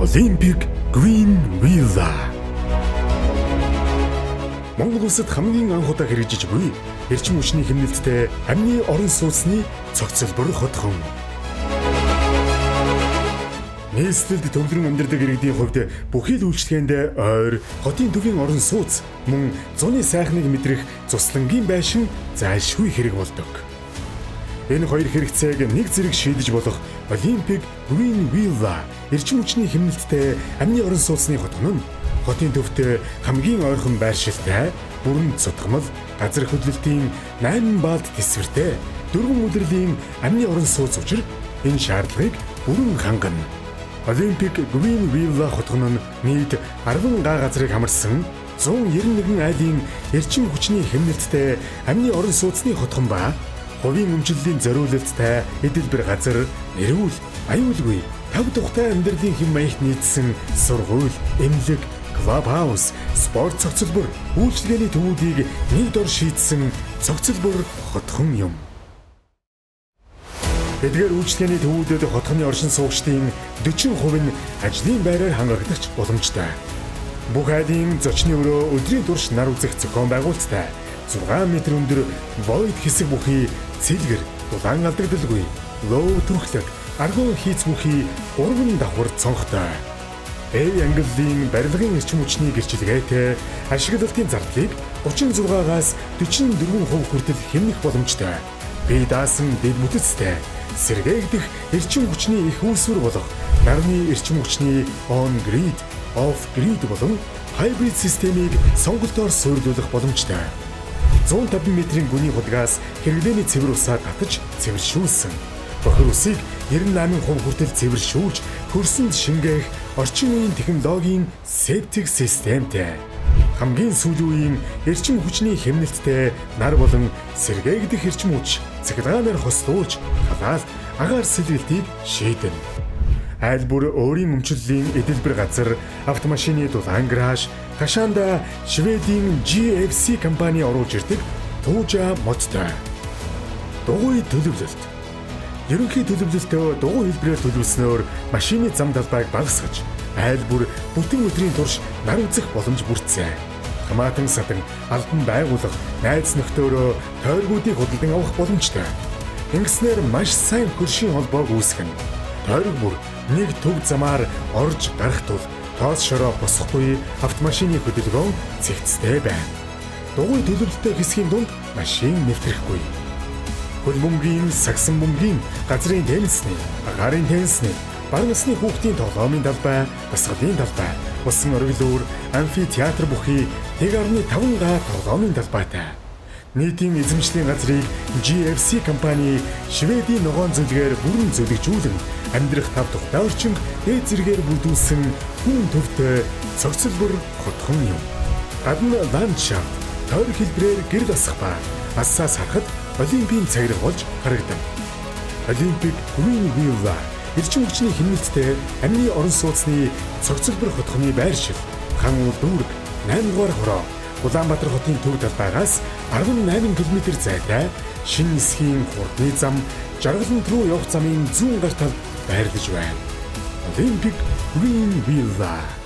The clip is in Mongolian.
Olympic Green Villa. Монгол улсад хамгийн анх удаа хэрэгжиж буй эрчим хүчний хэмнэлттэй амны орон сууцны цогцлбор хотхон. Нийслэлд төвлөрөн амьдардаг иргэдийн хувьд бүхий л үйлчлэгээнд ойр, хотын төвийн орон сууц мөн зуны сайхныг мэдрэх цуслангийн байшин зайлшгүй хэрэг болдог. Энэ хоёр хэрэгцээг нэг зэрэг шийдэж болох Olympic Green Villa эрчим хүчний хэмнэлттэй амны орон сууцны хотхон нь хотын төвд хамгийн ойрхон байршилтай, бүрэн цутгамал, газар хөдлөлтийн 8 баалт тэсвэртэй 4 улирлын амны орон сууц учир энэ шаардлагыг бүрэн хангана. Olympic Green Villa хотхон нь нийт 10 га газрыг хамарсан 191 айлын эрчим хүчний хэмнэлттэй амны орон сууцны хотхон ба хувийн өмчлөлийн зориулалттай эдэлбэр газар, эрүүл, аюулгүй, тав тухтай амьдралын хэм маягт нийцсэн сургууль, эмнэлэг, клубхаус, спорт цогцлбор, үйлчлэгээний төвүүдийг нэг дор шийдсэн цогцлбор хотхон юм. Эдгээр үйлчлэгээний төвүүдэд хотхоны оршин суугчдын 40% нь ажлын байраар хангагдах боломжтой. Бүх айлын зочны өрөө өдрийн турш нар үзэх зохион байгуулалттай 6 м өндөр void хэсэг бүхий цэлгэр, дулаан алдагдaltaгүй, лоу түрхлэг, аргун хийцгүүхий 3 давхар цонхтой. Английн барилгын эрчим хүчний гэрчилгээтэй ашиглалтын зардлыг 36-аас 44% хүртэл хэмнэх боломжтой. Бие даасан дэд бүтэцтэй сэргээгдэх эрчим хүчний их үүсвэр болох нарны эрчим хүчний on-grid, off-grid болон hybrid системийг сонголтоор суйрлуулах боломжтой. 150 м-ийн гүний хулгаас хэрэглээний цэвэр усаа татаж цэвэршүүлсэн. Бохир усыг 98% хүртэл цэвэршүүлж, хөрсөнд шингээх орчин үеийн технологийн септик системтэй. Хамгийн сүүлийн үеийн эрчим хүчний хэмнэлттэй нар болон сэргээгдэх эрчим хүч цахилгаанаар хослуулж, халаалт, агаар сэлгэлтийг шийдэнэ. Айл бүр өөрийн өмчлөлийн эдэлбэр газар, автомашины дулаан гараж, хашаанда Шведийн GFC компани оруулж ирдэг Туужа модтой. Дугуй төлөвлөлт. Ерөнхий төлөвлөлтөө дугуй хэлбэрээр төлөвлөснөөр машины зам талбайг багасгаж, айл бүр бүтэн өдрийн турш нар үзэх боломж бүрдсэн. Хамаатан садан албан байгуулах, найз нөхдөөрөө тойргуудыг худалдан авах боломжтой. Ингэснээр маш сайн хөршийн холбоог үүсгэнэ. Тойрог бүр нэг төв замаар орж гарах тул тоос шороо босохгүй автомашины хөдөлгөөн цэгцтэй байна. Дугуй төлөвлөлттэй хэсгийн дунд машин нэвтрэхгүй. Хөл бөмбөгийн, сагсан бөмбөгийн, газрын теннисний, агарын теннисний, бар насны хүүхдийн тоглоомын талбай, дасгалын талбай, усан оргилуур, амфитеатр бүхий 1.5 га тоглоомын талбайтай. Нийтийн эзэмшлийн газрыг GFC компани Шведийн ногоон зөвлөгээр бүрэн зөвлөгжүүлэн амьдрах тав тухтай орчинг дээд зэрэгээр бүрдүүлсэн хүн төвтэй цогцлбор хотхон юм. Гадна ландшафт, тойрог хэлбэрээр гэр дасах ба ассаас харахад Олимпийн цагираг болж харагдана. Olympic Green Villa эрчим хүчний хэмнэлттэй амны орон сууцны цогцлбор хотхоны байршил, хан дүүрэг, 8 дугаар хороо, Улаанбаатар хотын төв талбайгаас 18 км зайтай шинэ нисхийн хурдны зам, Жаргалант руу явах замын зүүн гарт талд байрлаж байна. Olympic Green Villa.